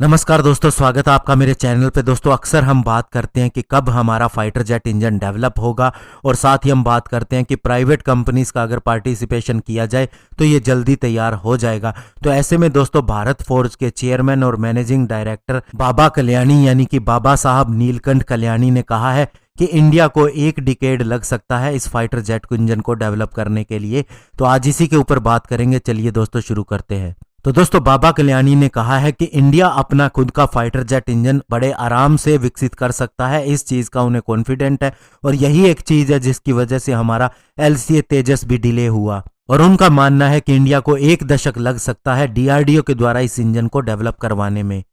नमस्कार दोस्तों, स्वागत है आपका मेरे चैनल पे। दोस्तों, अक्सर हम बात करते हैं कि कब हमारा फाइटर जेट इंजन डेवलप होगा और साथ ही हम बात करते हैं कि प्राइवेट कंपनीज का अगर पार्टिसिपेशन किया जाए तो ये जल्दी तैयार हो जाएगा। तो ऐसे में दोस्तों, भारत फोर्ज के चेयरमैन और मैनेजिंग डायरेक्टर बाबा कल्याणी यानी कि बाबा साहब नीलकंठ कल्याणी ने कहा है कि इंडिया को 1 डिकेड लग सकता है इस फाइटर जेट इंजन को डेवलप करने के लिए। तो आज इसी के ऊपर बात करेंगे। चलिए दोस्तों, शुरू करते हैं। तो दोस्तों, बाबा कल्याणी ने कहा है कि इंडिया अपना खुद का फाइटर जेट इंजन बड़े आराम से विकसित कर सकता है। इस चीज का उन्हें कॉन्फिडेंट है और यही एक चीज है जिसकी वजह से हमारा LCA तेजस भी डिले हुआ। और उनका मानना है कि इंडिया को 1 दशक लग सकता है DRDO के द्वारा इस इंजन को डेवलप करवाने में।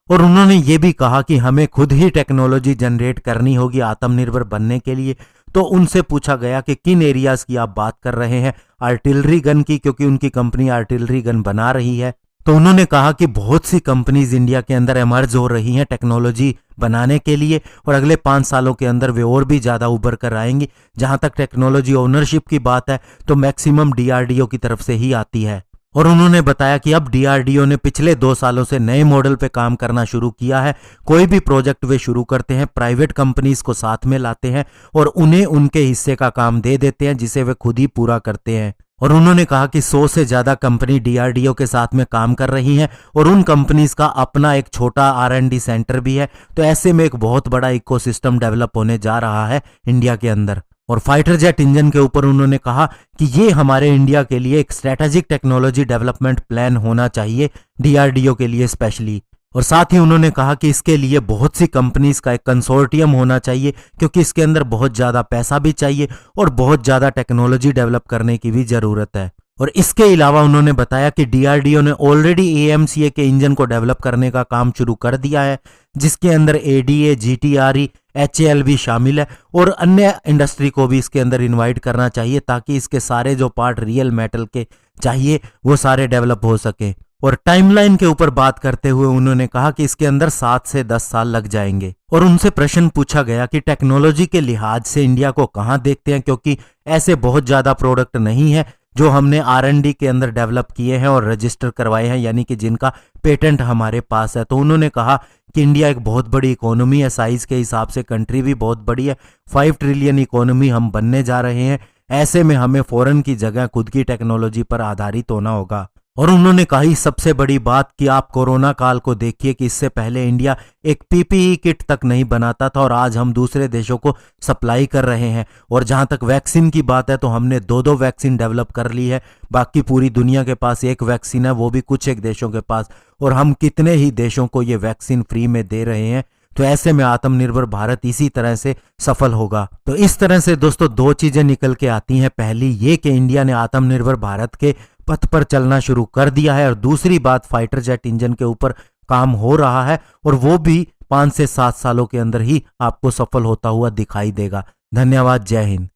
और उन्होंने ये भी कहा कि हमें खुद ही टेक्नोलॉजी जनरेट करनी होगी आत्मनिर्भर बनने के लिए। तो उनसे पूछा गया कि किन एरियाज की आप बात कर रहे हैं। आर्टिलरी गन की, क्योंकि उनकी कंपनी आर्टिलरी गन बना रही है। तो उन्होंने कहा कि बहुत सी कंपनीज इंडिया के अंदर एमर्ज हो रही हैं टेक्नोलॉजी बनाने के लिए और अगले 5 सालों के अंदर वे और भी ज्यादा उभर कर आएंगी। जहां तक टेक्नोलॉजी ओनरशिप की बात है तो मैक्सिमम DRDO की तरफ से ही आती है। और उन्होंने बताया कि अब DRDO ने पिछले 2 सालों से नए मॉडल पे काम करना शुरू किया है। कोई भी प्रोजेक्ट वे शुरू करते हैं, प्राइवेट कंपनीज को साथ में लाते हैं और उन्हें उनके हिस्से का काम दे देते हैं जिसे वे खुद ही पूरा करते हैं। और उन्होंने कहा कि 100 से ज्यादा कंपनी DRDO के साथ में काम कर रही हैं और उन कंपनीज का अपना एक छोटा R&D सेंटर भी है। तो ऐसे में एक बहुत बड़ा इकोसिस्टम डेवलप होने जा रहा है इंडिया के अंदर। और फाइटर जेट इंजन के ऊपर उन्होंने कहा कि ये हमारे इंडिया के लिए एक स्ट्रेटेजिक टेक्नोलॉजी डेवलपमेंट प्लान होना चाहिए, DRDO के लिए स्पेशली। और साथ ही उन्होंने कहा कि इसके लिए बहुत सी कंपनीज का एक कंसोर्टियम होना चाहिए, क्योंकि इसके अंदर बहुत ज्यादा पैसा भी चाहिए और बहुत ज्यादा टेक्नोलॉजी डेवलप करने की भी जरूरत है। और इसके अलावा उन्होंने बताया कि DRDO ने ऑलरेडी AMCA के इंजन को डेवलप करने का काम शुरू कर दिया है, जिसके अंदर ADA, GTRE, HAL भी शामिल है और अन्य इंडस्ट्री को भी इसके अंदर इनवाइट करना चाहिए ताकि इसके सारे जो पार्ट रियल मेटल के चाहिए वो सारे डेवलप हो सके। और टाइमलाइन के ऊपर बात करते हुए उन्होंने कहा कि इसके अंदर 7 से 10 साल लग जाएंगे। और उनसे प्रश्न पूछा गया कि टेक्नोलॉजी के लिहाज से इंडिया को कहां देखते हैं, क्योंकि ऐसे बहुत ज्यादा प्रोडक्ट नहीं है जो हमने R&D के अंदर डेवलप किए हैं और रजिस्टर करवाए हैं, यानी कि जिनका पेटेंट हमारे पास है। तो उन्होंने कहा कि इंडिया एक बहुत बड़ी इकोनॉमी है, साइज के हिसाब से कंट्री भी बहुत बड़ी है। 5 ट्रिलियन इकोनॉमी हम बनने जा रहे हैं। ऐसे में हमें फॉरेन की जगह खुद की टेक्नोलॉजी पर आधारित होना होगा। और उन्होंने कहा सबसे बड़ी बात कि आप कोरोना काल को देखिए कि इससे पहले इंडिया एक PPE किट तक नहीं बनाता था और आज हम दूसरे देशों को सप्लाई कर रहे हैं। और जहां तक वैक्सीन की बात है तो हमने 2 वैक्सीन डेवलप कर ली है। बाकी पूरी दुनिया के पास 1 वैक्सीन है, वो भी कुछ एक देशों के पास, और हम कितने ही देशों को ये वैक्सीन फ्री में दे रहे हैं। तो ऐसे में आत्मनिर्भर भारत इसी तरह से सफल होगा। तो इस तरह से दोस्तों 2 चीजें निकल के आती हैं। पहली ये कि इंडिया ने आत्मनिर्भर भारत के पथ पर चलना शुरू कर दिया है, और दूसरी बात फाइटर जेट इंजन के ऊपर काम हो रहा है और वो भी 5 से 7 सालों के अंदर ही आपको सफल होता हुआ दिखाई देगा। धन्यवाद। जय हिंद।